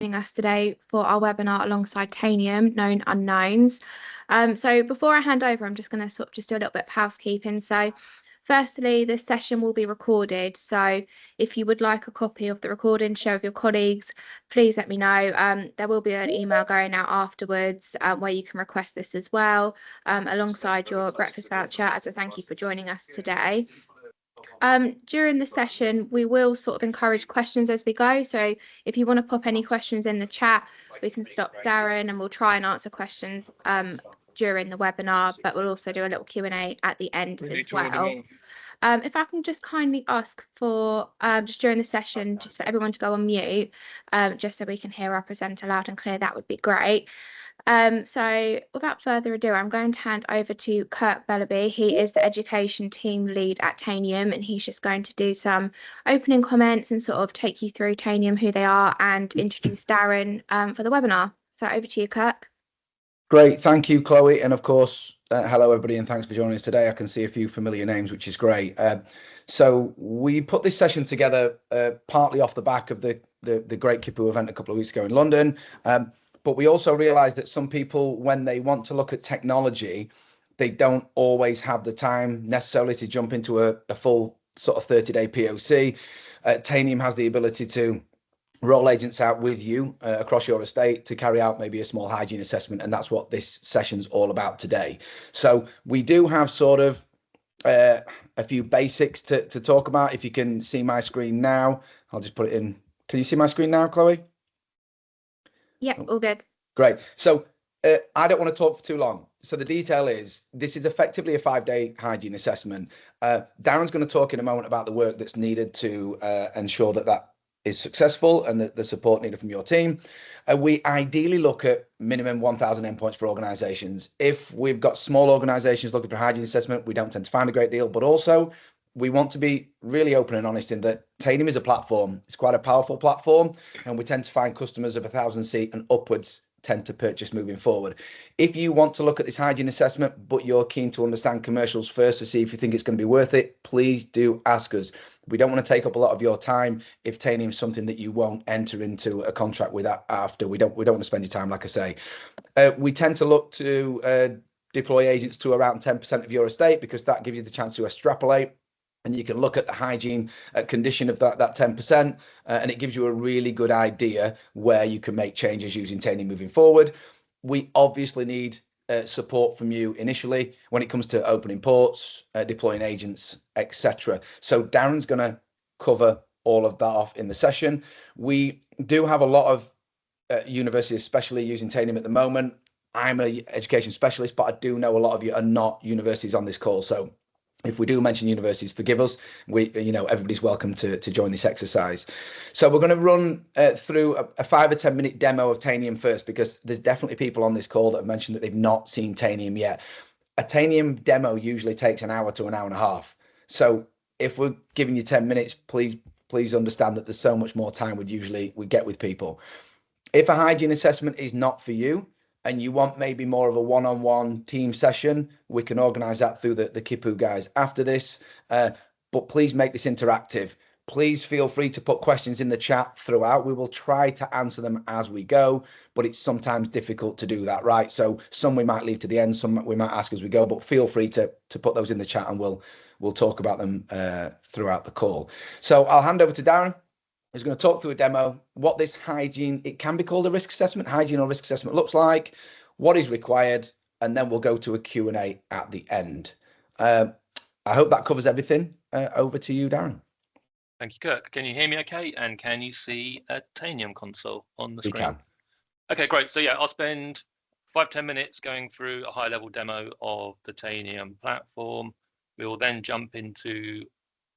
Us today for our webinar alongside Tanium, Known Unknowns. So before I hand over, I'm just going to sort of just do a little bit of housekeeping. So firstly, this session will be recorded. So if you would like a copy of the recording, share with your colleagues, please let me know. There will be an email going out afterwards where you can request this as well, alongside your breakfast voucher as a thank you for joining us today. During the session, we will sort of encourage questions as we go. So if you want to pop any questions in the chat, we can stop Darren and we'll try and answer questions during the webinar, but we'll also do a little Q&A at the end as well. If I can just kindly ask for, just during the session, just for everyone to go on mute, just so we can hear our presenter loud and clear, that would be great. So without further ado, I'm going to hand over to 𝗪𝗵𝘁. He is the education team lead at Tanium, and he's just going to do some opening comments and sort of take you through Tanium, who they are, and introduce Darren for the webinar. So over to you, 𝗪𝗵𝘁. Great, thank you, Chloe, and of course, hello everybody, and thanks for joining us today. I can see a few familiar names, which is great. So we put this session together partly off the back of the great KHIPU event a couple of weeks ago in London. But we also realized that some people, when they want to look at technology, they don't always have the time necessarily to jump into a full sort of 30-day POC. Tanium has the ability to roll agents out with you across your estate to carry out maybe a small hygiene assessment, and that's what this session's all about today. So we do have sort of a few basics to talk about. If you can see my screen now, I'll just put it in. Can you see my screen now, Chloe? Yeah, all good. Great. So I don't want to talk for too long. So the detail is, this is effectively a 5-day hygiene assessment. Darren's going to talk in a moment about the work that's needed to ensure that that is successful and the support needed from your team. We ideally look at minimum 1,000 endpoints for organizations. If we've got small organizations looking for hygiene assessment, we don't tend to find a great deal, but also we want to be really open and honest in that Tanium is a platform. It's quite a powerful platform, and we tend to find customers of 1,000 seat and upwards tend to purchase moving forward. If you want to look at this hygiene assessment, but you're keen to understand commercials first to see if you think it's going to be worth it, please do ask us. We don't want to take up a lot of your time if Tanium is something that you won't enter into a contract with after. We don't want to spend your time, like I say. We tend to look to deploy agents to around 10% of your estate, because that gives you the chance to extrapolate. And you can look at the hygiene condition of that 10%, and it gives you a really good idea where you can make changes using Tanium moving forward. We obviously need support from you initially when it comes to opening ports, deploying agents, etc. So Darren's going to cover all of that off in the session. We do have a lot of universities especially using Tanium at the moment. I'm an education specialist, but I do know a lot of you are not universities on this call. So if we do mention universities, forgive us. Everybody's welcome to join this exercise. So we're going to run through a 5 or 10 minute demo of Tanium first, because there's definitely people on this call that have mentioned that they've not seen Tanium yet. A Tanium demo usually takes an hour to an hour and a half. So if we're giving you 10 minutes, please understand that there's so much more time we get with people. If a hygiene assessment is not for you, and you want maybe more of a one-on-one team session, we can organize that through the KHIPU guys after this. But please make this interactive. Please feel free to put questions in the chat throughout. We will try to answer them as we go, but it's sometimes difficult to do that, right? So some we might leave to the end, some we might ask as we go, but feel free to put those in the chat, and we'll talk about them throughout the call. So I'll hand over to Darren. He's going to talk through a demo, what this hygiene, it can be called a risk assessment, hygiene or risk assessment looks like, what is required, and then we'll go to a Q&A at the end. I hope that covers everything. Over to you, Darren. Thank you, 𝗪𝗵𝘁. Can you hear me okay? And can you see a Tanium console on the screen? We can. Okay, great. So yeah, I'll spend 5-10 minutes going through a high-level demo of the Tanium platform. We will then jump into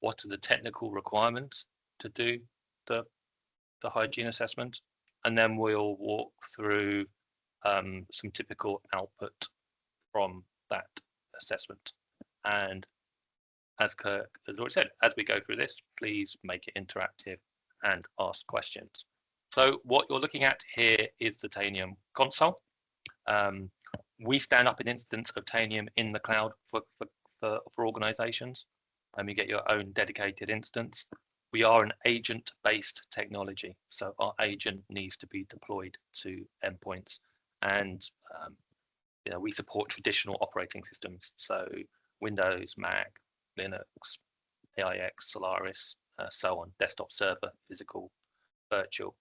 what are the technical requirements to do the hygiene assessment, and then we'll walk through some typical output from that assessment. And as 𝗪𝗁 has already said, as we go through this, please make it interactive and ask questions. So what you're looking at here is the Tanium console. We stand up an instance of Tanium in the cloud for organizations. You get your own dedicated instance. we are an agent-based technology, so our agent needs to be deployed to endpoints, and we support traditional operating systems, so Windows, Mac, Linux, AIX, Solaris, so on, desktop server, physical, virtual.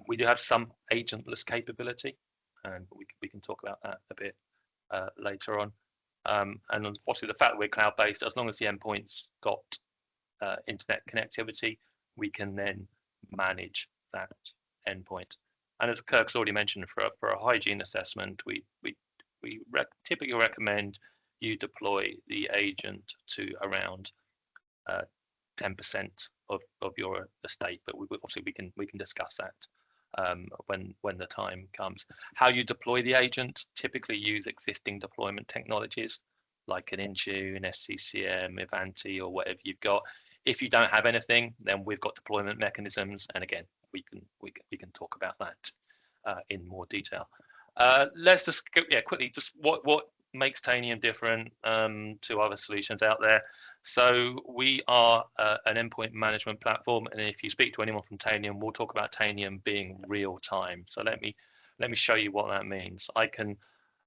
We do have some agentless capability, and we can talk about that a bit later on. And obviously the fact that we're cloud-based, as long as the endpoint's got internet connectivity, we can then manage that endpoint. And as Kirk's already mentioned, for a hygiene assessment, we typically recommend you deploy the agent to around 10% of your estate, but obviously we can discuss that when the time comes. How you deploy the agent, typically use existing deployment technologies like an Intune, 𝗪𝗲, Ivanti, or whatever you've got. If you don't have anything, then we've got deployment mechanisms, and again, we can talk about that in more detail. Let's just quickly just what makes Tanium different to other solutions out there. So we are an endpoint management platform, and if you speak to anyone from Tanium, we'll talk about Tanium being real time. So let me show you what that means. I can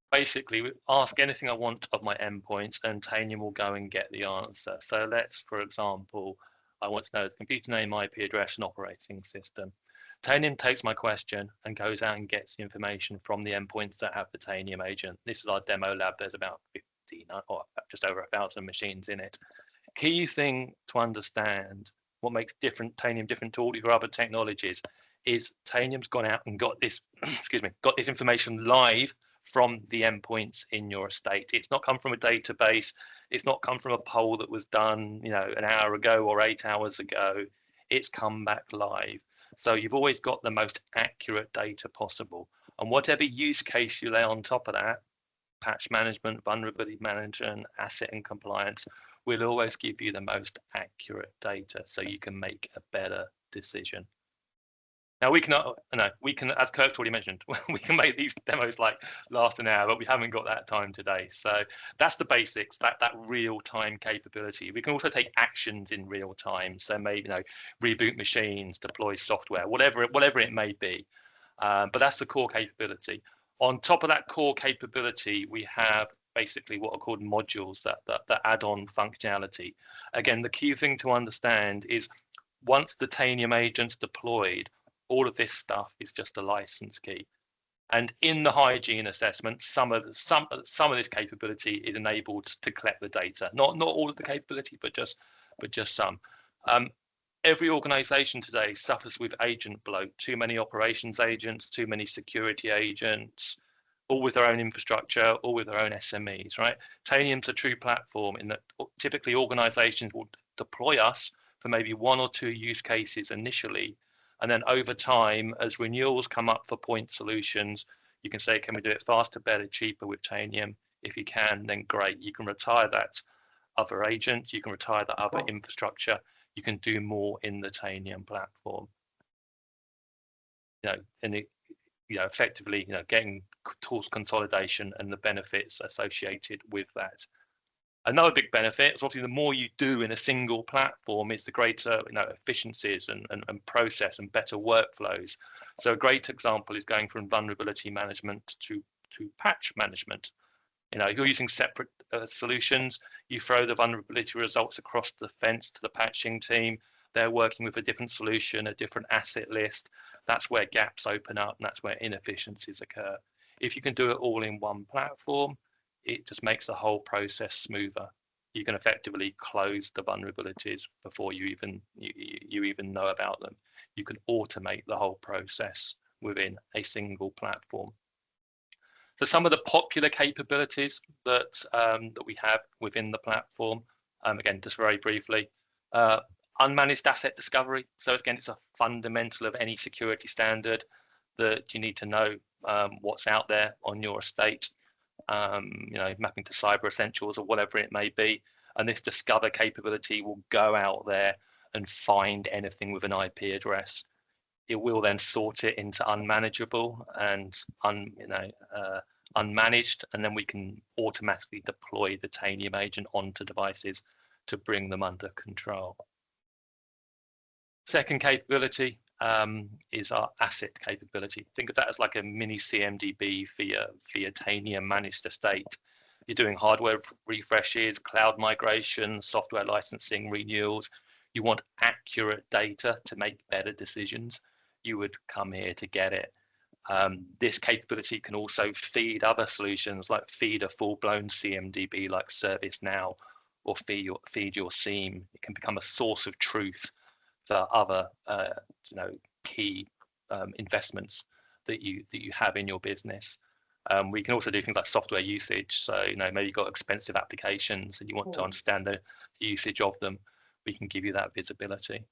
basically ask anything I want of my endpoints, and Tanium will go and get the answer. So let's, for example, I want to know the computer name, IP address, and operating system. Tanium takes my question and goes out and gets the information from the endpoints that have the Tanium agent. This is our demo lab. There's about 15 or just over 1,000 machines in it. Key thing to understand what makes Tanium different to all your other technologies is Tanium's gone out and got this, got this information live from the endpoints in your estate. It's not come from a database. It's not come from a poll that was done, an hour ago or 8 hours ago. It's come back live. So you've always got the most accurate data possible. And whatever use case you lay on top of that, patch management, vulnerability management, asset and compliance, will always give you the most accurate data so you can make a better decision. Now we can, as Kirk's already mentioned, we can make these demos last an hour, but we haven't got that time today. So that's the basics, that real-time capability. We can also take actions in real time. So maybe reboot machines, deploy software, whatever it may be. But that's the core capability. On top of that core capability, we have basically what are called modules that add on functionality. Again, the key thing to understand is once the Tanium agent's deployed, all of this stuff is just a license key. And in the hygiene assessment, some of this capability is enabled to collect the data. Not all of the capability, but just some. Every organization today suffers with agent bloat. Too many operations agents, too many security agents, all with their own infrastructure, all with their own SMEs, right? Tanium's a true platform in that typically organizations will deploy us for maybe 1 or 2 use cases initially. And then over time, as renewals come up for point solutions, you can say, can we do it faster, better, cheaper with Tanium? If you can, then great. You can retire that other agent. You can retire that other infrastructure. You can do more in the Tanium platform. Effectively, getting tools consolidation and the benefits associated with that. Another big benefit is obviously the more you do in a single platform is the greater efficiencies and process and better workflows. So a great example is going from vulnerability management to patch management. You're using separate solutions. You throw the vulnerability results across the fence to the patching team. They're working with a different solution, a different asset list. That's where gaps open up, and that's where inefficiencies occur. If you can do it all in one platform, it just makes the whole process smoother. You can effectively close the vulnerabilities before you even know about them. You can automate the whole process within a single platform. So some of the popular capabilities that we have within the platform, again, just very briefly, unmanaged asset discovery. So again, it's a fundamental of any security standard that you need to know what's out there on your estate. Mapping to cyber essentials or whatever it may be, and this discover capability will go out there and find anything with an IP address. It will then sort it into unmanageable and unmanaged, and then we can automatically deploy the Tanium agent onto devices to bring them under control. Second capability is our asset capability. Think of that as like a mini CMDB for your Tanium managed estate. You're doing hardware refreshes, cloud migration, software licensing, renewals. You want accurate data to make better decisions. You would come here to get it. This capability can also feed other solutions, like feed a full-blown CMDB like ServiceNow, or feed your 𝗁. It can become a source of truth for other key investments that you have in your business. We can also do things like software usage. So maybe you've got expensive applications and you want to understand the usage of them. We can give you that visibility.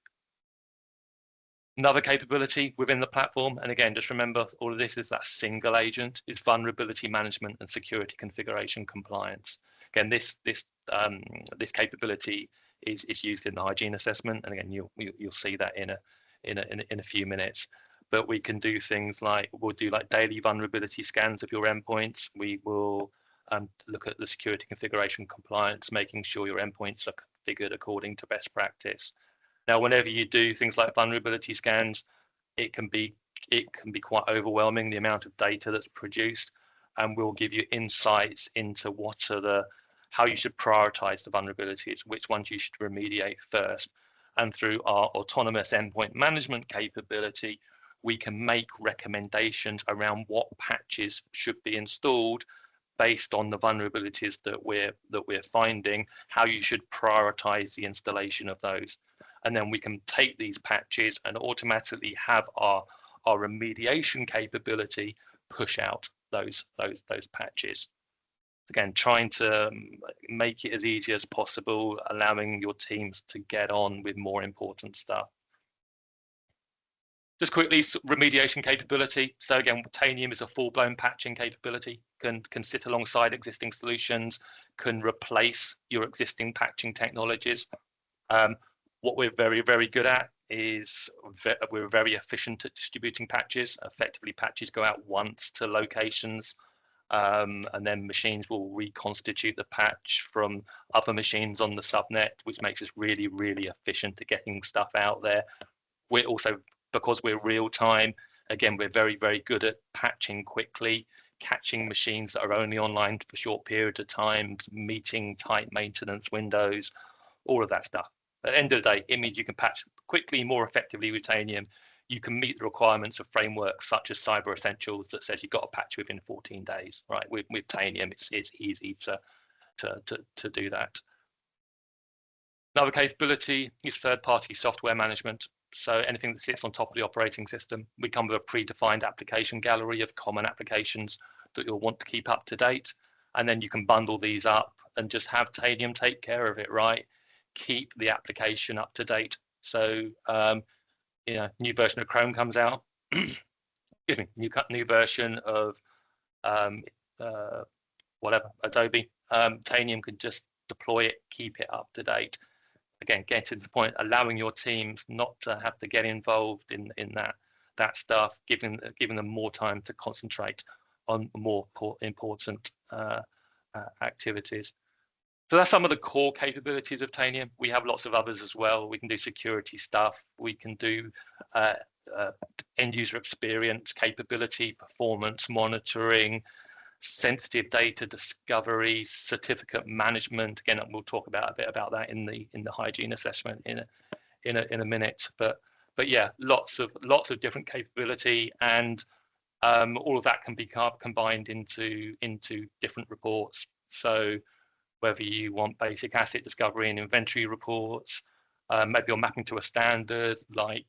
Another capability within the platform, and again, just remember all of this is that single agent, is vulnerability management and security configuration compliance. Again, this capability is used in the hygiene assessment, and again, you'll see that in a few minutes. But we can do things like we'll do like daily vulnerability scans of your endpoints. We will look at the security configuration compliance, making sure your endpoints are configured according to best practice. Now, whenever you do things like vulnerability scans, it can be quite overwhelming, the amount of data that's produced, and we'll give you insights into how you should prioritize the vulnerabilities, which ones you should remediate first. And through our autonomous endpoint management capability, we can make recommendations around what patches should be installed based on the vulnerabilities that we're finding, how you should prioritize the installation of those. And then we can take these patches and automatically have our remediation capability push out those patches. Again, trying to make it as easy as possible, allowing your teams to get on with more important stuff. Just quickly, remediation capability. So again, Tanium is a full-blown patching capability, can sit alongside existing solutions, can replace your existing patching technologies. What we're very, very good at is we're very efficient at distributing patches. Effectively, patches go out once to locations, and then machines will reconstitute the patch from other machines on the subnet, which makes us really, really efficient at getting stuff out there. We're also, because we're real time, again, we're very, very good at patching quickly, catching machines that are only online for short periods of time, meeting tight maintenance windows, all of that stuff. At the end of the day, it means you can patch quickly, more effectively with Tanium. You can meet the requirements of frameworks such as Cyber Essentials that says you've got to patch within 14 days, right? With Tanium, it's easy to do that. Another capability is third-party software management. So anything that sits on top of the operating system, we come with a predefined application gallery of common applications that you'll want to keep up to date. And then you can bundle these up and just have Tanium take care of it, right? Keep the application up to date. So, new version of Chrome comes out, excuse me, new version of whatever, Adobe, Tanium can just deploy it, keep it up to date. Again, get to the point, allowing your teams not to have to get involved in that stuff, giving them more time to concentrate on more important activities. So that's some of the core capabilities of Tanium. We have lots of others as well. We can do security stuff. We can do end user experience capability, performance monitoring, sensitive data discovery, certificate management. Again, we'll talk about a bit about that in the hygiene assessment in a minute. But yeah, lots of different capability, and all of that can be combined into different reports. So whether you want basic asset discovery and inventory reports, maybe you're mapping to a standard like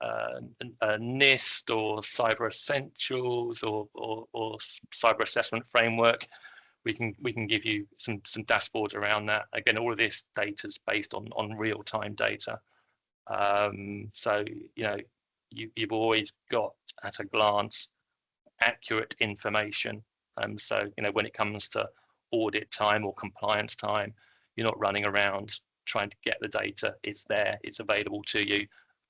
NIST or Cyber Essentials or Cyber Assessment Framework, we can give you some dashboards around that. Again, all of this data is based on real-time data. So you've always got at a glance accurate information. So when it comes to audit time or compliance time, you're not running around trying to get the data. It's there, it's available to you,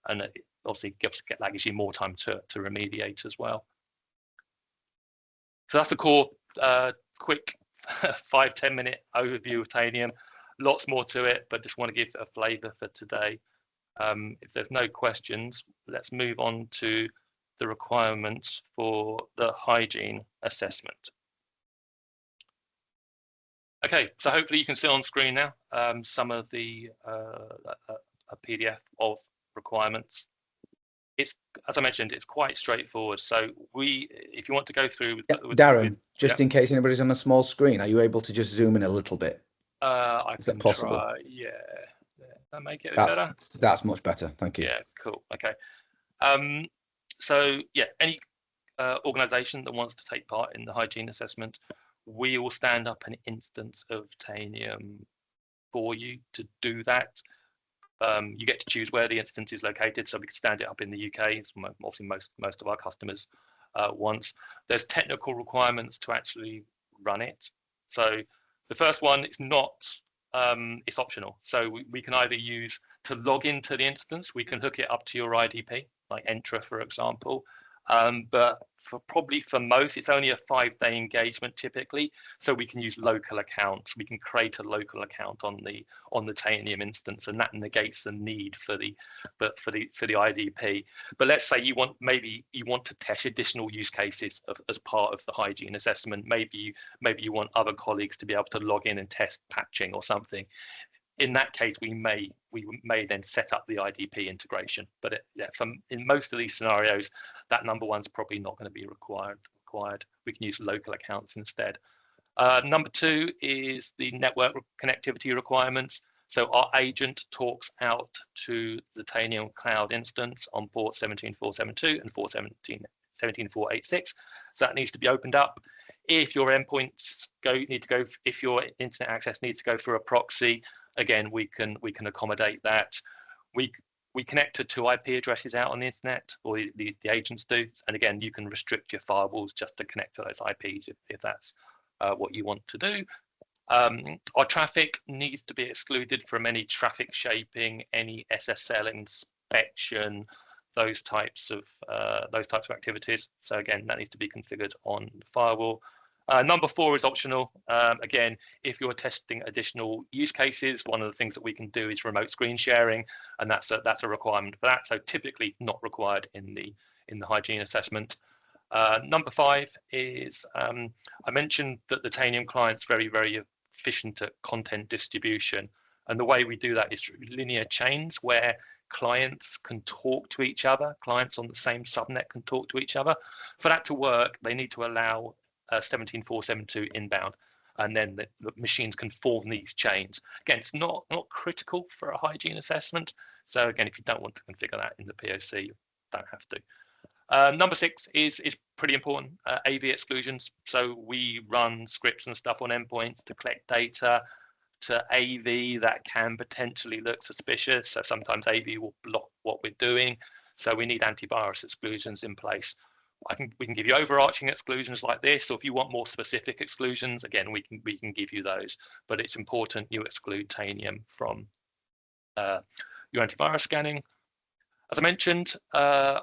and it obviously gives you more time to remediate as well. So that's the core quick 5-10 minute overview of Tanium. Lots more to it, but just want to give a flavor for today. If there's no questions, let's move on to the requirements for the hygiene assessment. Okay, so hopefully you can see on screen now some of the a PDF of requirements. It's, as I mentioned, it's quite straightforward. So if you want to go through with, Darren, just in case anybody's on a small screen, are you able to just zoom in a little bit? Is that possible? Try, yeah. That make it better? That's much better. Thank you. Yeah, cool. Okay. So yeah, any organization that wants to take part in the hygiene assessment, we will stand up an instance of Tanium for you to do that. You get to choose where the instance is located, so we can stand it up in the UK. It's obviously most of our customers want. There's technical requirements to actually run it. So the first one is not, it's optional. So we can either use to log into the instance, we can hook it up to your IDP, like Entra, for example. But probably for most, it's only a 5-day engagement typically. So we can use local accounts. We can create a local account on the Tanium instance, and that negates the need for the IDP. But let's say maybe you want to test additional use cases as part of the hygiene assessment. Maybe you want other colleagues to be able to log in and test patching or something. In that case, we may then set up the IDP integration. But in most of these scenarios, that number one's probably not going to be required. We can use local accounts instead. Number two is the network connectivity requirements. So our agent talks out to the Tanium cloud instance on port 17472 and 17486. So that needs to be opened up. If your endpoints if your internet access needs to go through a proxy, again, we can accommodate that. We connect to 2 IP addresses out on the internet, or the agents do. And again, you can restrict your firewalls just to connect to those IPs if that's what you want to do. Our traffic needs to be excluded from any traffic shaping, any SSL inspection, those types of activities. So again, that needs to be configured on the firewall. Number 4 is optional. Again, if you're testing additional use cases, one of the things that we can do is remote screen sharing, and that's a requirement for that. So typically not required in the hygiene assessment. Number 5 is I mentioned that the Tanium client's very, very efficient at content distribution, and the way we do that is through linear chains where clients can talk to each other. Clients on the same subnet can talk to each other. For that to work, they need to allow 17472 inbound, and then the machines can form these chains. Again, it's not critical for a hygiene assessment. So again, if you don't want to configure that in the POC, you don't have to. Number 6 is pretty important, AV exclusions. So we run scripts and stuff on endpoints to collect data to AV that can potentially look suspicious. So sometimes AV will block what we're doing. So we need antivirus exclusions in place. We can give you overarching exclusions like this, or if you want more specific exclusions, again, we can give you those. But it's important you exclude Tanium from your antivirus scanning. As I mentioned,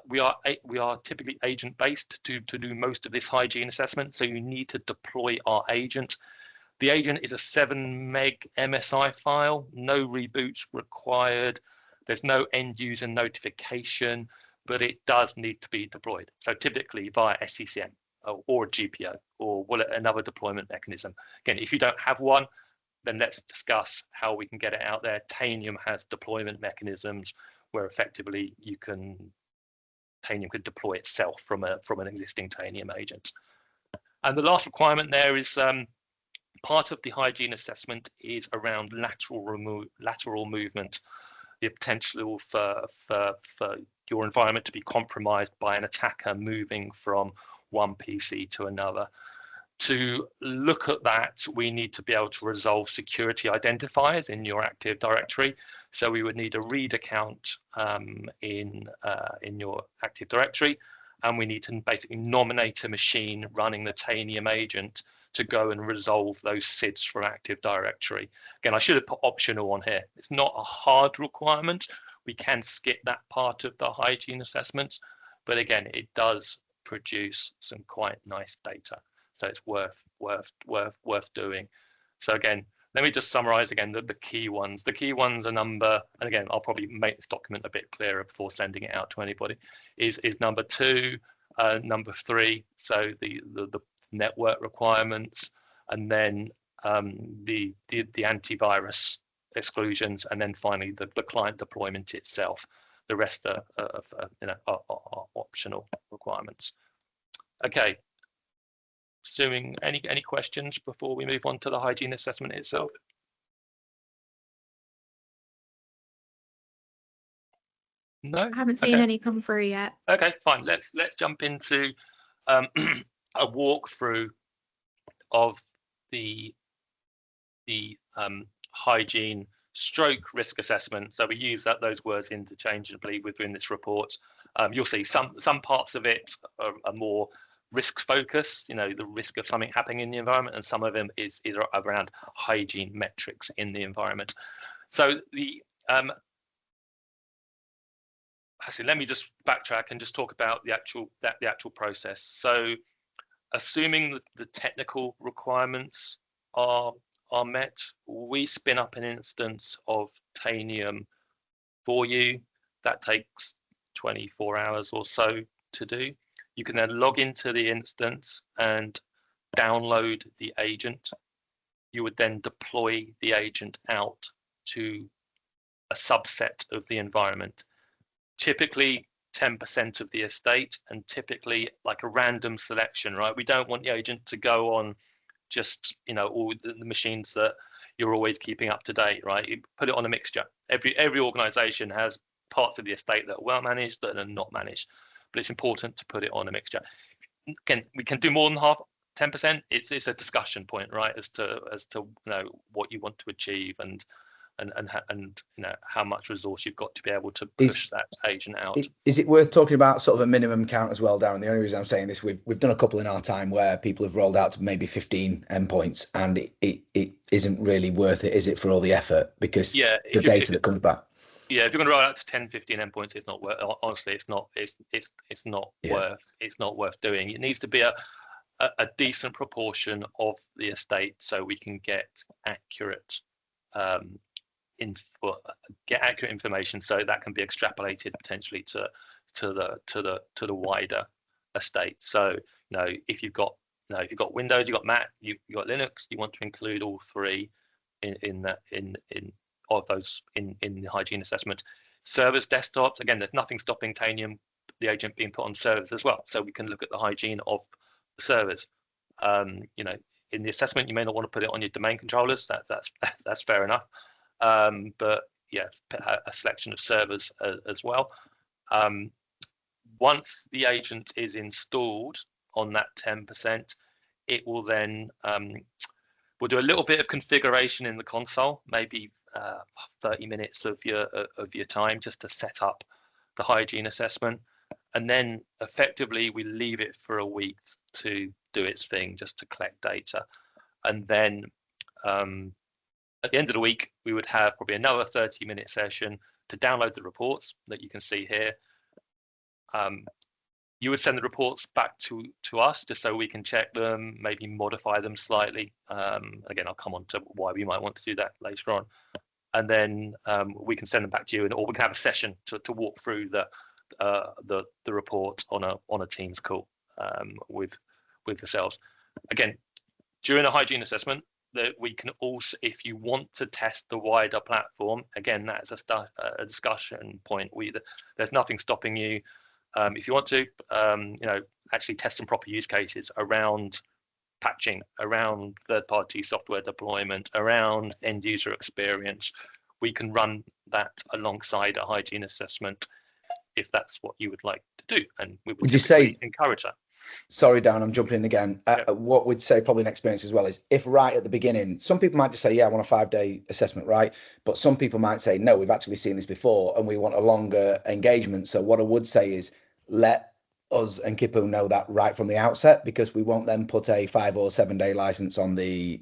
we are typically agent based to do most of this hygiene assessment. So you need to deploy our agent. The agent is a 7 meg MSI file, no reboots required. There's no end user notification, but it does need to be deployed. So typically via SCCM or a GPO or another deployment mechanism. Again, if you don't have one, then let's discuss how we can get it out there. Tanium has deployment mechanisms where effectively Tanium could deploy itself from an existing Tanium agent. And the last requirement there is part of the hygiene assessment is around lateral movement, the potential for your environment to be compromised by an attacker moving from one PC to another. To look at that, we need to be able to resolve security identifiers in your Active Directory. So we would need a read account in your Active Directory, and we need to basically nominate a machine running the Tanium agent to go and resolve those SIDs from Active Directory. Again, I should have put optional on here. It's not a hard requirement. We can skip that part of the hygiene assessment, but again, it does produce some quite nice data. So it's worth doing. So again, let me just summarize again the key ones. The key ones are number, and again, I'll probably make this document a bit clearer before sending it out to anybody, is number 2, number 3, so the network requirements, and then the antivirus exclusions, and then finally the client deployment itself. The rest are optional requirements. Okay. Assuming any questions before we move on to the hygiene assessment itself? No, I haven't seen any come through yet. Okay, fine. Let's jump into a walkthrough of the hygiene stroke risk assessment. So we use those words interchangeably within this report. You'll see some parts of it are more risk focused, the risk of something happening in the environment, and some of them is around hygiene metrics in the environment. So the actually, let me just backtrack and just talk about the actual process. So assuming that the technical requirements are met, we spin up an instance of Tanium for you. That takes 24 hours or so to do. You can then log into the instance and download the agent. You would then deploy the agent out to a subset of the environment, typically 10% of the estate, and typically like a random selection, right? We don't want the agent to go on just all the machines that you're always keeping up to date, right? You put it on a mixture. Every organization has parts of the estate that are well managed, that are not managed, but it's important to put it on a mixture. Again, we can do more than 10%. It's a discussion point, right, as to what you want to achieve and how much resource you've got to be able to push that agent out. Is it worth talking about sort of a minimum count as well, Darren? The only reason I'm saying this, we've done a couple in our time where people have rolled out to maybe 15 endpoints, and it isn't really worth it, is it, for all the effort, because the data that comes back. Yeah, if you're going to roll out to 10, 15 endpoints, it's not worth. Honestly, it's not worth doing. It needs to be a decent proportion of the estate, so we can get accurate information, so that can be extrapolated potentially to the wider estate. So if you've got Windows, you've got Mac, you've got Linux, you want to include all three in the hygiene assessment. Servers, desktops, again, there's nothing stopping Tanium, the agent, being put on servers as well, so we can look at the hygiene of the servers. In the assessment, you may not want to put it on your domain controllers. That's fair enough. But yeah, a selection of servers as well. Once the agent is installed on that 10%, it will then we'll do a little bit of configuration in the console, maybe 30 minutes of your time, just to set up the hygiene assessment, and then effectively we leave it for a week to do its thing, just to collect data, and then at the end of the week we would have probably another 30-minute session to download the reports that you can see here. You would send the reports back to us just so we can check them, maybe modify them slightly. Again, I'll come on to why we might want to do that later on. And then we can send them back to you, or we can have a session to walk through the report on a Teams call with yourselves. Again, during a hygiene assessment, that we can also, if you want to test the wider platform, again, that's a discussion point. There's nothing stopping you. If you want to, actually test some proper use cases around patching, around third-party software deployment, around end-user experience, we can run that alongside a hygiene assessment if that's what you would like to do, and we would you say encourage that. Sorry, Dan, I'm jumping in again. What we'd say probably an experience as well is, if right at the beginning, some people might just say, yeah, I want a 5-day assessment, right? But some people might say, no, we've actually seen this before and we want a longer engagement. So what I would say is, let us and KHIPU know that right from the outset, because we won't then put a 5 or 7 day license on the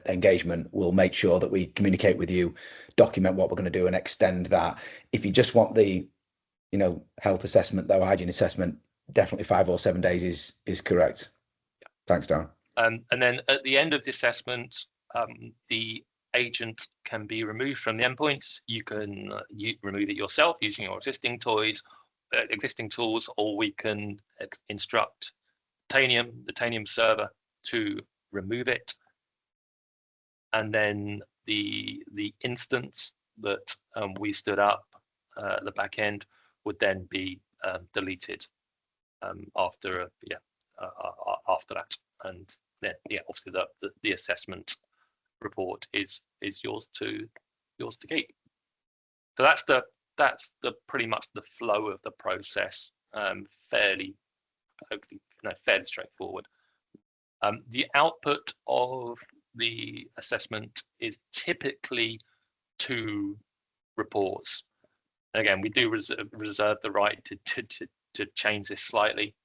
engagement. We'll make sure that we communicate with you, document what we're going to do, and extend that. If you just want the health assessment, though, hygiene assessment, definitely 5 or 7 days is correct. Yeah. Thanks, Darren. And then at the end of the assessment, the agent can be removed from the endpoints. You can remove it yourself using your existing tools, or we can instruct the 𝗁𝗵 server to remove it. And then the instance that we stood up at the back end would then be deleted after that. And then obviously the assessment report is yours to keep. So that's the pretty much the flow of the process. Fairly straightforward. The output of the assessment is typically 2 reports. And again, we do reserve the right to change this slightly.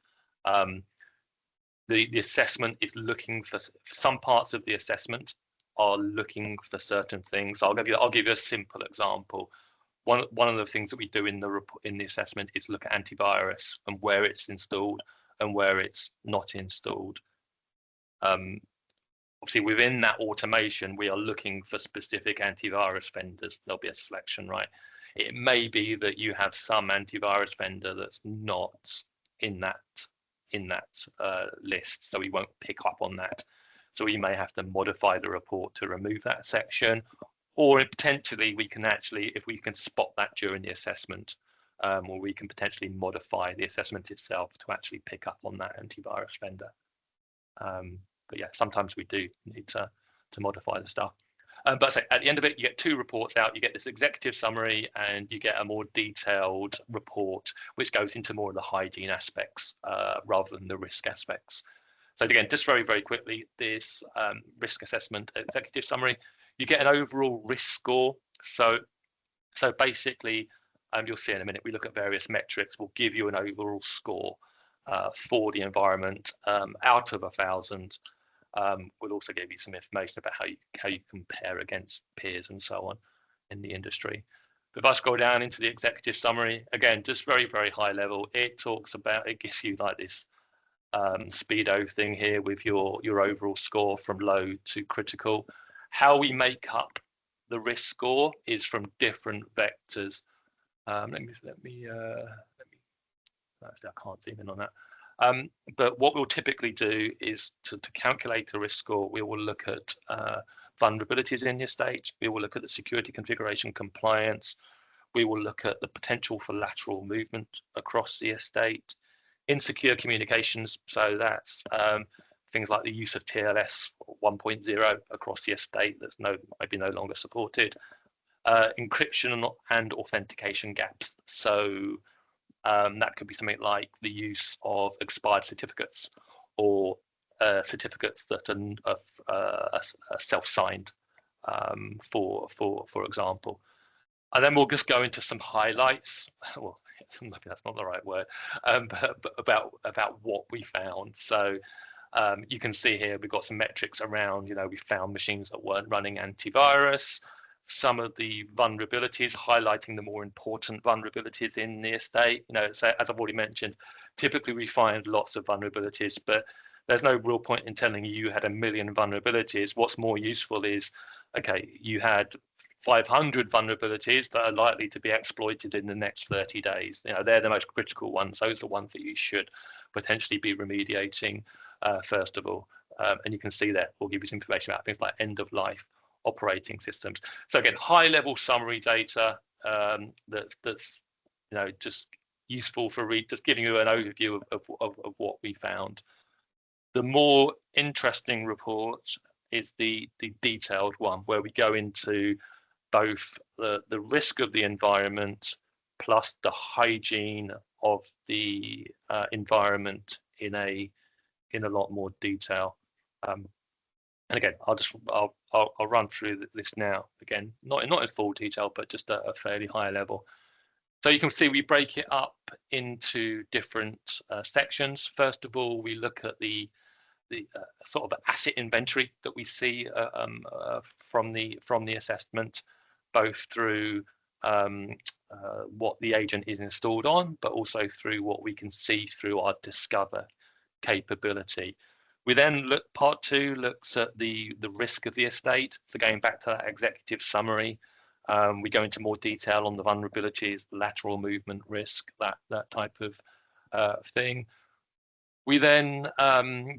The assessment is looking for some parts of the assessment are looking for certain things. I'll give you a simple example. One of the things that we do in the assessment is look at antivirus and where it's installed and where it's not installed. Obviously, within that automation, we are looking for specific antivirus vendors. There'll be a selection, right? It may be that you have some antivirus vendor that's not in that list, so we won't pick up on that. So we may have to modify the report to remove that section, or potentially we can actually, if we can spot that during the assessment, or we can potentially modify the assessment itself to actually pick up on that antivirus vendor. But yeah, sometimes we do need to modify the stuff. But so at the end of it, you get 2 reports out. You get this executive summary, and you get a more detailed report, which goes into more of the hygiene aspects rather than the risk aspects. So again, just very, very quickly, this risk assessment executive summary, you get an overall risk score. So basically, you'll see in a minute, we look at various metrics. We'll give you an overall score for the environment out of 1,000. We'll also give you some information about how you compare against peers and so on in the industry. But if I scroll down into the executive summary, again, just very, very high level, it gives you like this speedo thing here with your overall score from low to critical. How we make up the risk score is from different vectors. Let me actually, I can't zoom in on that. But what we'll typically do is to calculate a risk score, we will look at vulnerabilities in the estate. We will look at the security configuration compliance. We will look at the potential for lateral movement across the estate. Insecure communications, so that's things like the use of TLS 1.0 across the estate that's maybe no longer supported. Encryption and authentication gaps. So that could be something like the use of expired certificates or certificates that are self-signed, for example. And then we'll just go into some highlights. Well, maybe that's not the right word, but about what we found. So you can see here we've got some metrics around, we found machines that weren't running antivirus. Some of the vulnerabilities, highlighting the more important vulnerabilities in the estate. So as I've already mentioned, typically we find lots of vulnerabilities, but there's no real point in telling you had 1 million vulnerabilities. What's more useful is, okay, you had 500 vulnerabilities that are likely to be exploited in the next 30 days. They're the most critical ones. Those are the ones that you should potentially be remediating first of all. And you can see that we'll give you some information about things like end of life operating systems. So again, high level summary data that's just useful for just giving you an overview of what we found. The more interesting report is the detailed one, where we go into both the risk of the environment plus the hygiene of the environment in a lot more detail. And again, I'll run through this now. Again, not in full detail, but just a fairly high level. So you can see we break it up into different sections. First of all, we look at the sort of asset inventory that we see from the assessment, both through what the agent is installed on, but also through what we can see through our Discover capability. We then part 2 looks at the risk of the estate. So going back to that executive summary, we go into more detail on the vulnerabilities, the lateral movement risk, that type of thing. We then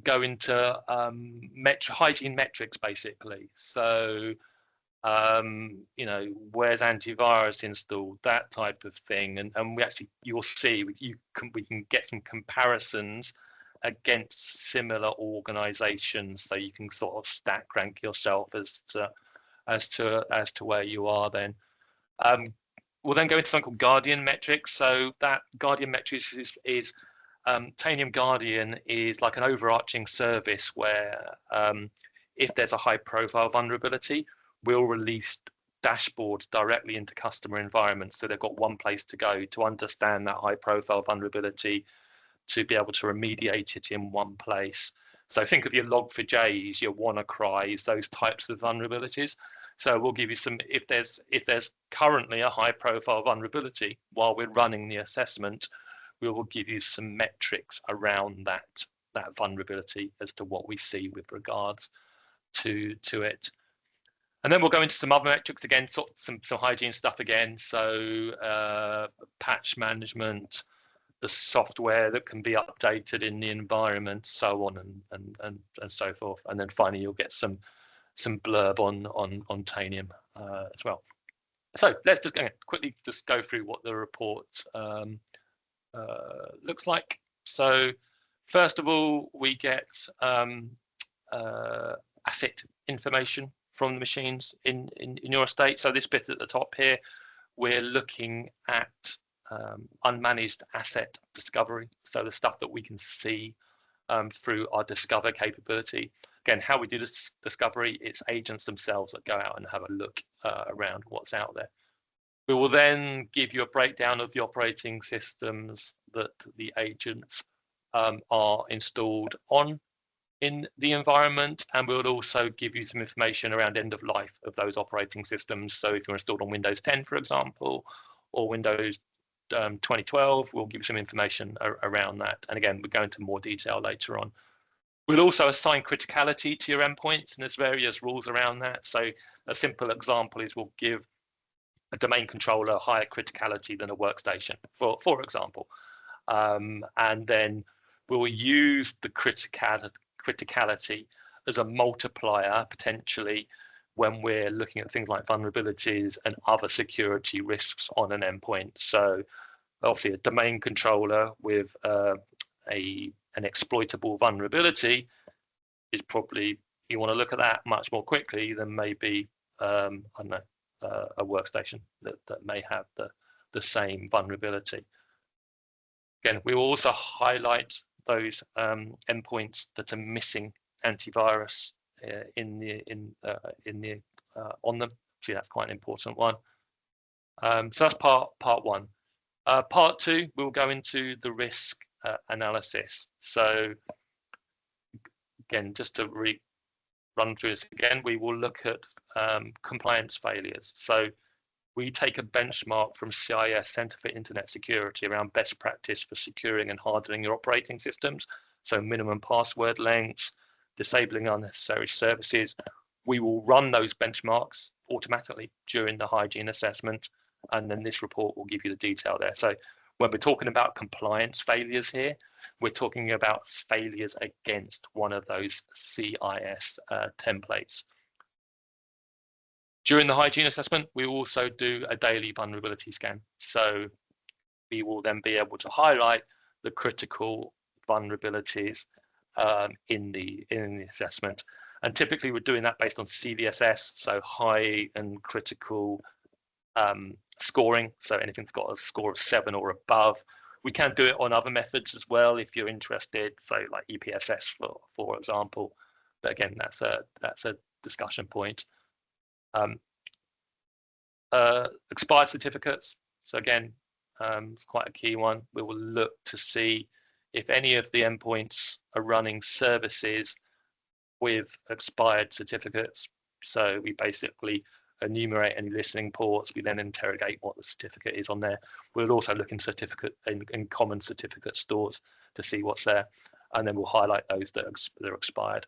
go into hygiene metrics, basically. So, you know, where's antivirus installed, that type of thing. And you'll see, we can get some comparisons against similar organizations, so you can sort of stack rank yourself as to where you are then. We'll then go into something called Guardian metrics. So that Guardian metrics is Tanium Guardian is like an overarching service where if there's a high profile vulnerability, we'll release dashboards directly into customer environments. So they've got one place to go to understand that high profile vulnerability, to be able to remediate it in one place. So think of your 𝗹𝗲, your WannaCrys, those types of vulnerabilities. So we'll give you some, if there's currently a high profile vulnerability while we're running the assessment, we will give you some metrics around that vulnerability as to what we see with regards to it. And then we'll go into some other metrics again, sort of some hygiene stuff again. So patch management, the software that can be updated in the environment, so on and so forth. And then finally, you'll get some blurb on Tanium as well. So let's just quickly just go through what the report looks like. So first of all, we get asset information from the machines in your estate. So this bit at the top here, we're looking at unmanaged asset discovery, so the stuff that we can see through our discover capability. Again, how we do this discovery, it's agents themselves that go out and have a look around what's out there. We will then give you a breakdown of the operating systems that the agents are installed on in the environment, and we'll also give you some information around end of life of those operating systems. So if you're installed on Windows 10, for example, or Windows 2012, we'll give you some information around that. And again, we'll go into more detail later on. We'll also assign criticality to your endpoints, and there's various rules around that. So a simple example is we'll give a domain controller higher criticality than a workstation, for example. And then we'll use the criticality as a multiplier potentially when we're looking at things like vulnerabilities and other security risks on an endpoint. So obviously a domain controller with an exploitable vulnerability is probably, you want to look at that much more quickly than maybe I don't know, a workstation that may have the same vulnerability. Again, we will also highlight those endpoints that are missing antivirus on them. See, that's quite an important one. So that's part one. Part two, we'll go into the risk analysis. So again, just to run through this again, we will look at compliance failures. So we take a benchmark from CIS, Center for Internet Security, around best practice for securing and hardening your operating systems. So minimum password lengths, disabling unnecessary services. We will run those benchmarks automatically during the hygiene assessment, and then this report will give you the detail there. So when we're talking about compliance failures here, we're talking about failures against one of those CIS templates. During the hygiene assessment, we also do a daily vulnerability scan. So we will then be able to highlight the critical vulnerabilities in the assessment. And typically we're doing that based on CVSS, so high and critical scoring. So anything that's got a score of 7 or above. We can do it on other methods as well if you're interested, so like EPSS for example. But again, that's a discussion point. Expired certificates. So again, it's quite a key one. We will look to see if any of the endpoints are running services with expired certificates. So we basically enumerate any listening ports. We then interrogate what the certificate is on there. We'll also look in common certificate stores to see what's there. and then we'll highlight those that are expired.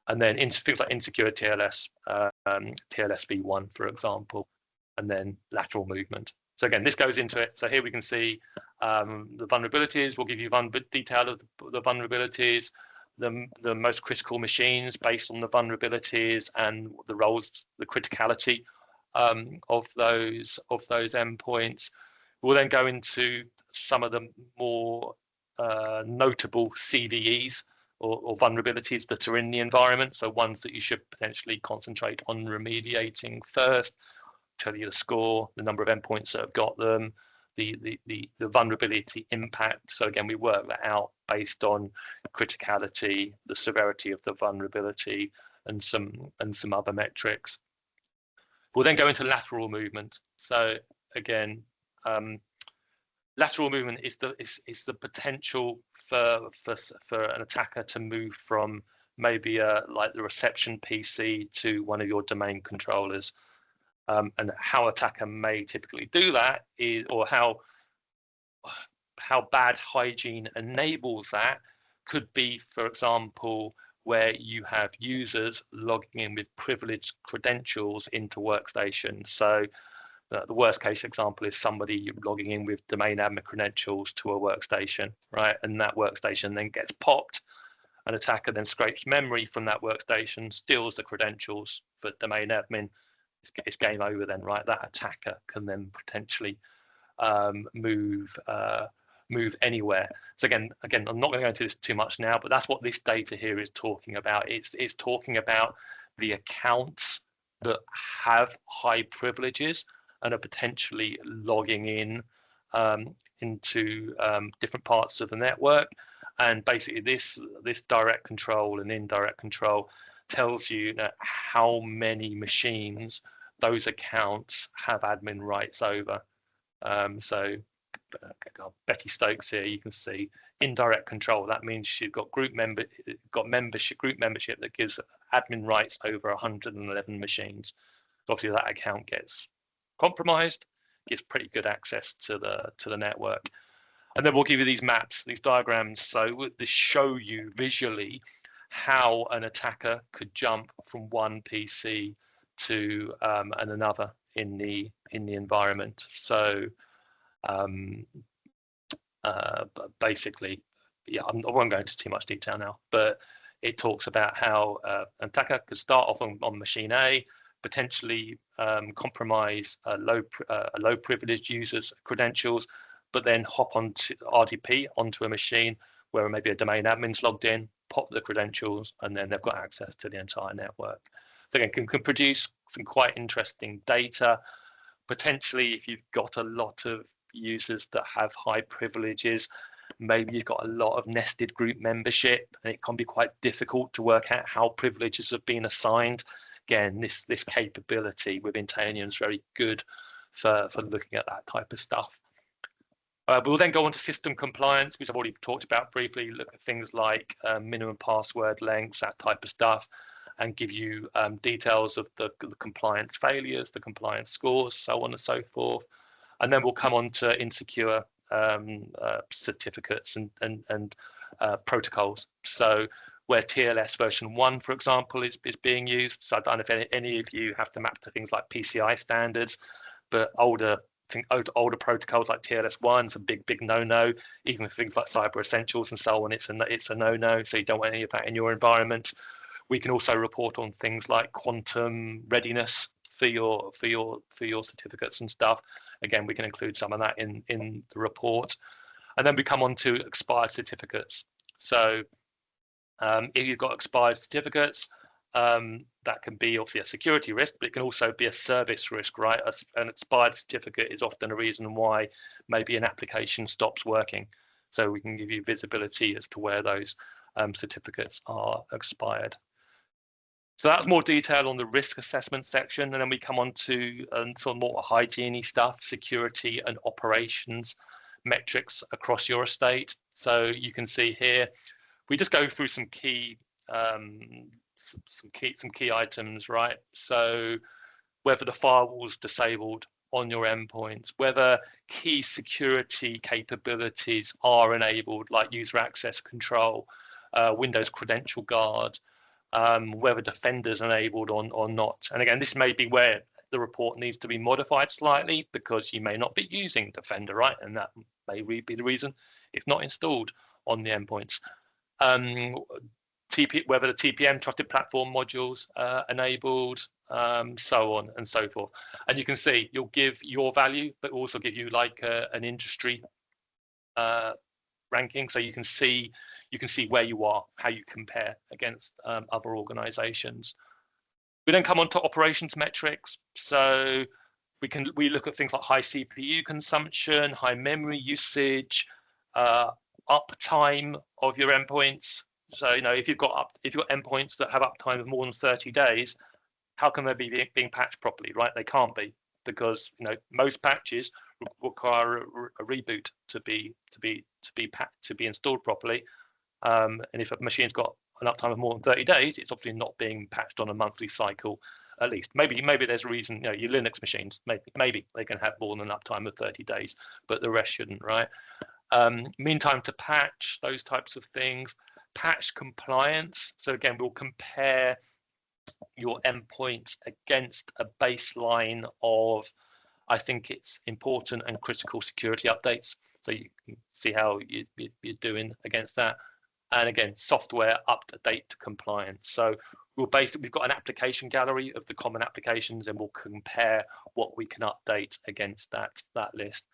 And then things like insecure TLS, TLS-V1, for example, and then lateral movement. So again, this goes into it. So here we can see the vulnerabilities. We'll give you detail of the vulnerabilities, the most critical machines based on the vulnerabilities and the roles, the criticality of those endpoints. We'll then go into some of the more notable CVEs or vulnerabilities that are in the environment. So ones that you should potentially concentrate on remediating first. Tell you the score, the number of endpoints that have got them, the vulnerability impact. So again, we work that out based on criticality, the severity of the vulnerability, and some other metrics. We'll then go into lateral movement. So again, lateral movement is the potential for an attacker to move from maybe like the reception PC to one of your domain controllers. And how attacker may typically do that is, or how bad hygiene enables that, could be, for example, where you have users logging in with privileged credentials into workstations. So the worst case example is somebody logging in with domain admin credentials to a workstation, right? And that workstation then gets popped. An attacker then scrapes memory from that workstation, steals the credentials for domain admin. It's game over then, right? That attacker can then potentially move anywhere. So again, I'm not going to go into this too much now, but that's what this data here is talking about. It's talking about the accounts that have high privileges and are potentially logging in into different parts of the network. And basically this direct control and indirect control tells you how many machines those accounts have admin rights over. So Becky Stokes here, you can see indirect control. That means she's got group membership that gives admin rights over 111 machines. Obviously that account gets compromised, gives pretty good access to the network. And then we'll give you these maps, these diagrams, so this show you visually how an attacker could jump from one PC to another in the environment. So basically, yeah, I won't go into too much detail now, but it talks about how an attacker could start off on machine A, potentially compromise a low privileged user's credentials, but then hop onto RDP onto a machine where maybe a domain admin's logged in, pop the credentials, and then they've got access to the entire network. So again, can produce some quite interesting data. Potentially, if you've got a lot of users that have high privileges, maybe you've got a lot of nested group membership, and it can be quite difficult to work out how privileges have been assigned. Again, this capability within Tanium is very good for looking at that type of stuff. We'll then go on to system compliance, which I've already talked about briefly, look at things like minimum password lengths, that type of stuff, and give you details of the compliance failures, the compliance scores, so on and so forth. And then we'll come on to insecure certificates and protocols. So where TLS version 1, for example, is being used. So I don't know if any of you have to map to things like PCI standards, but older protocols like TLS1 is a big no-no. Even with things like Cyber Essentials and so on, it's a no-no. So you don't want any of that in your environment. We can also report on things like quantum readiness for your certificates and stuff. Again, we can include some of that in the report. And then we come on to expired certificates. So if you've got expired certificates, that can be obviously a security risk, but it can also be a service risk, right? An expired certificate is often a reason why maybe an application stops working. So we can give you visibility as to where those certificates are expired. So that's more detail on the risk assessment section. And then we come on to sort of more hygiene stuff, security and operations metrics across your estate. So you can see here, we just go through some key items, right? So whether the firewall's disabled on your endpoints, whether key security capabilities are enabled, like user access control, Windows Credential Guard, whether Defender's enabled or not. And again, this may be where the report needs to be modified slightly, because you may not be using Defender, right? And that may be the reason it's not installed on the endpoints. Whether the TPM, Trusted Platform Modules, enabled, so on and so forth. And you can see you'll give your value, but also give you like an industry ranking, so you can see where you are, how you compare against other organizations. We then come on to operations metrics. So we look at things like high CPU consumption, high memory usage, uptime of your endpoints. So if you've got endpoints that have uptime of more than 30 days, how can they be being patched properly, right? They can't be, because most patches require a reboot to be installed properly. And if a machine's got an uptime of more than 30 days, it's obviously not being patched on a monthly cycle, at least. Maybe there's a reason, your Linux machines, maybe they can have more than an uptime of 30 days, but the rest shouldn't, right? Mean time to patch, those types of things. Patch compliance. So again, we'll compare your endpoints against a baseline of, I think it's important and critical security updates. So you can see how you're doing against that. And again, software up to date compliance. So we've got an application gallery of the common applications, and we'll compare what we can update against that list.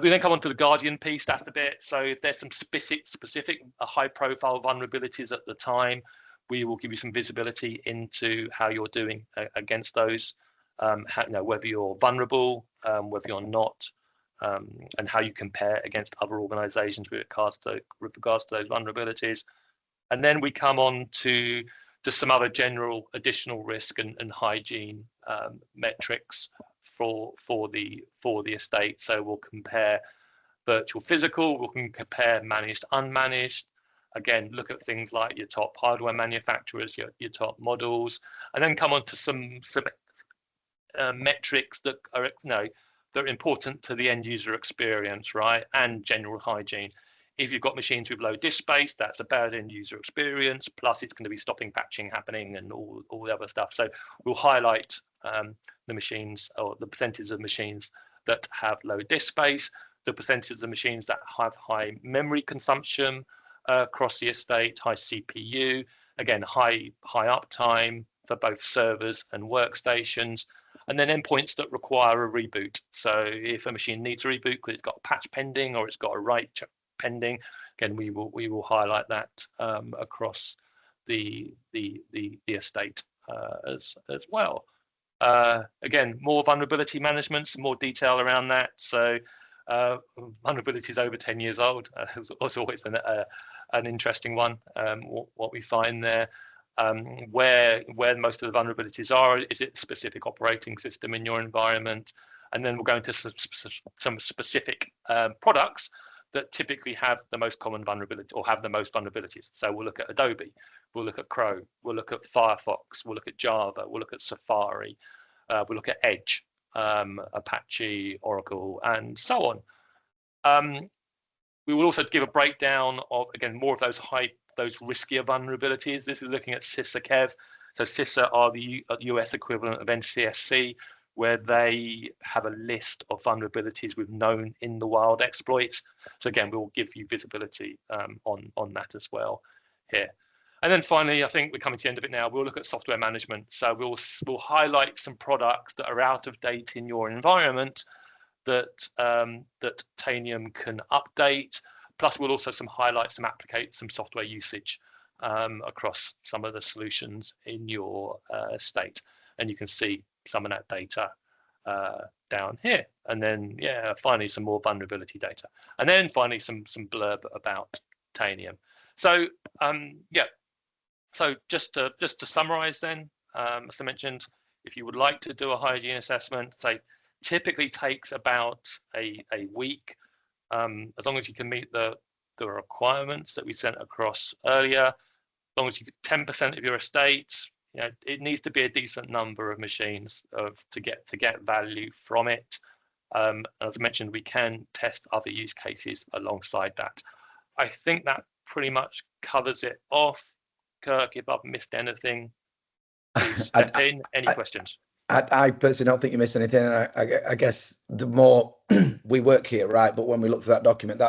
We then come on to the Guardian piece. That's the bit. So if there's some specific high-profile vulnerabilities at the time, we will give you some visibility into how you're doing against those, whether you're vulnerable, whether you're not, and how you compare against other organizations with regards to those vulnerabilities. And then we come on to some other general additional risk and hygiene metrics for the estate. So we'll compare virtual physical, we can compare managed unmanaged. Again, look at things like your top hardware manufacturers, your top models, and then come on to some metrics that are that are important to the end user experience, right? And general hygiene. If you've got machines with low disk space, that's a bad end user experience. Plus, it's going to be stopping patching happening and all the other stuff. So we'll highlight the machines, or the percentage of machines that have low disk space, the percentage of the machines that have high memory consumption across the estate, high CPU, again, high uptime for both servers and workstations, and then endpoints that require a reboot. So if a machine needs a reboot because it's got a patch pending or it's got a write pending, again, we will highlight that across the estate as well. Again, more vulnerability management, some more detail around that. So vulnerabilities over 10 years old was always an interesting one. What we find there, where most of the vulnerabilities are, is it a specific operating system in your environment? And then we'll go into some specific products that typically have the most common vulnerability or have the most vulnerabilities. So we'll look at Adobe, we'll look at Chrome, we'll look at Firefox, we'll look at Java, we'll look at Safari, we'll look at Edge, Apache, Oracle, and so on. We will also give a breakdown of, again, more of those riskier vulnerabilities. This is looking at 𝗍𝗂. So 𝗍𝗂 are the US equivalent of NCSC, where they have a list of vulnerabilities with known in the wild exploits. So again, we will give you visibility on that as well here. And then finally, I think we're coming to the end of it now. We'll look at software management. So we'll highlight some products that are out of date in your environment that Tanium can update. Plus, we'll also highlight some software usage across some of the solutions in your estate, and you can see some of that data down here. And then, finally, some more vulnerability data, and then finally some blurb about Tanium. So so just to summarize then, as I mentioned, if you would like to do a hygiene assessment, say typically takes about a week, as long as you can meet the requirements that we sent across earlier, as long as you get 10% of your estate, it needs to be a decent number of machines to get value from it. As I mentioned, we can test other use cases alongside that. I think that pretty much covers it off. Kirk, if I've missed anything, please step in. Any questions? I personally don't think you missed anything. And I guess the more we work here, right? But when we look through that document,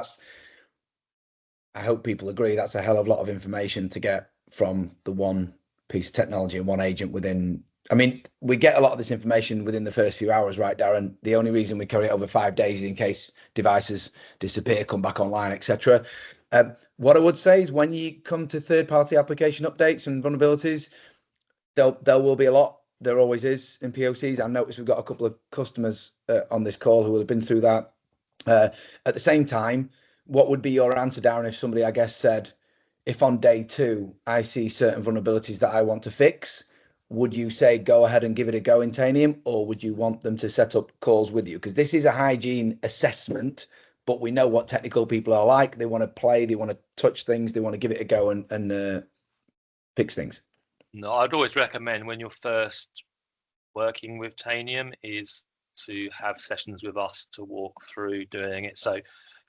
I hope people agree, that's a hell of a lot of information to get from the one piece of technology and one agent within. I mean, we get a lot of this information within the first few hours, right, Darren? The only reason we carry it over 5 days is in case devices disappear, come back online, etc. What I would say is when you come to third-party application updates and vulnerabilities, there will be a lot. There always is in POCs. I noticed we've got a couple of customers on this call who have been through that. At the same time, what would be your answer, Darren, if somebody, I guess, said, if on day 2 I see certain vulnerabilities that I want to fix, would you say go ahead and give it a go in Tanium, or would you want them to set up calls with you? Because this is a hygiene assessment, but we know what technical people are like. They want to play, they want to touch things, they want to give it a go and fix things. No, I'd always recommend when you're first working with Tanium is to have sessions with us to walk through doing it. So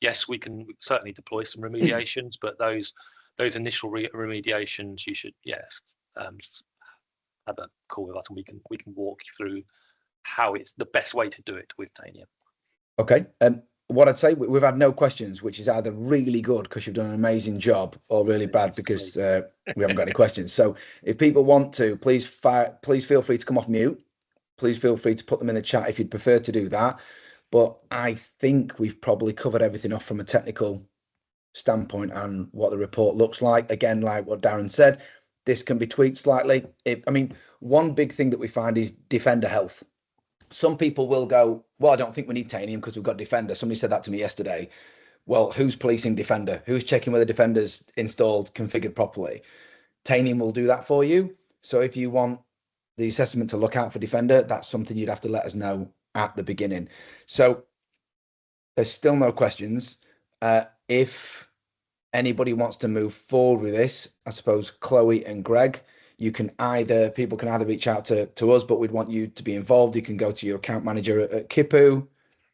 yes, we can certainly deploy some remediations, but those initial remediations, you should have a call with us, and we can walk you through how it's the best way to do it with Tanium. Okay. What I'd say, we've had no questions, which is either really good because you've done an amazing job, or really bad because we haven't got any questions. So if people want to, please feel free to come off mute. Please feel free to put them in the chat if you'd prefer to do that. But I think we've probably covered everything off from a technical standpoint and what the report looks like. Again, like what Darren said, this can be tweaked slightly. One big thing that we find is Defender health. Some people will go, well, I don't think we need Tanium because we've got Defender. Somebody said that to me yesterday. Well, who's policing Defender? Who's checking whether Defender's installed, configured properly? Tanium will do that for you. So if you want the assessment to look out for Defender, that's something you'd have to let us know at the beginning. So there's still no questions. If anybody wants to move forward with this, I suppose Chloe and Greg, people can either reach out to us, but we'd want you to be involved. You can go to your account manager at KHIPU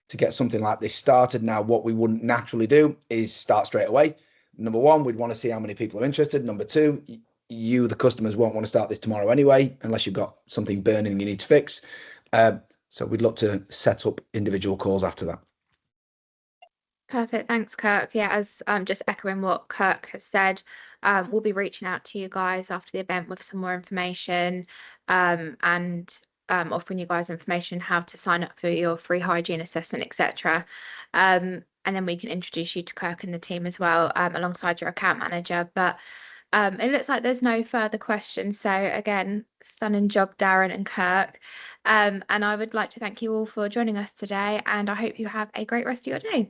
to get something like this started. Now, what we wouldn't naturally do is start straight away. Number 1, we'd want to see how many people are interested. Number 2, you, the customers, won't want to start this tomorrow anyway, unless you've got something burning you need to fix. So we'd look to set up individual calls after that. Perfect. Thanks, Kirk. Yeah, as just echoing what Kirk has said, we'll be reaching out to you guys after the event with some more information and offering you guys information how to sign up for your free hygiene assessment, etc. And then we can introduce you to Kirk and the team as well, alongside your account manager. But it looks like there's no further questions. So again, stunning job, Darren and Kirk. And I would like to thank you all for joining us today, and I hope you have a great rest of your day.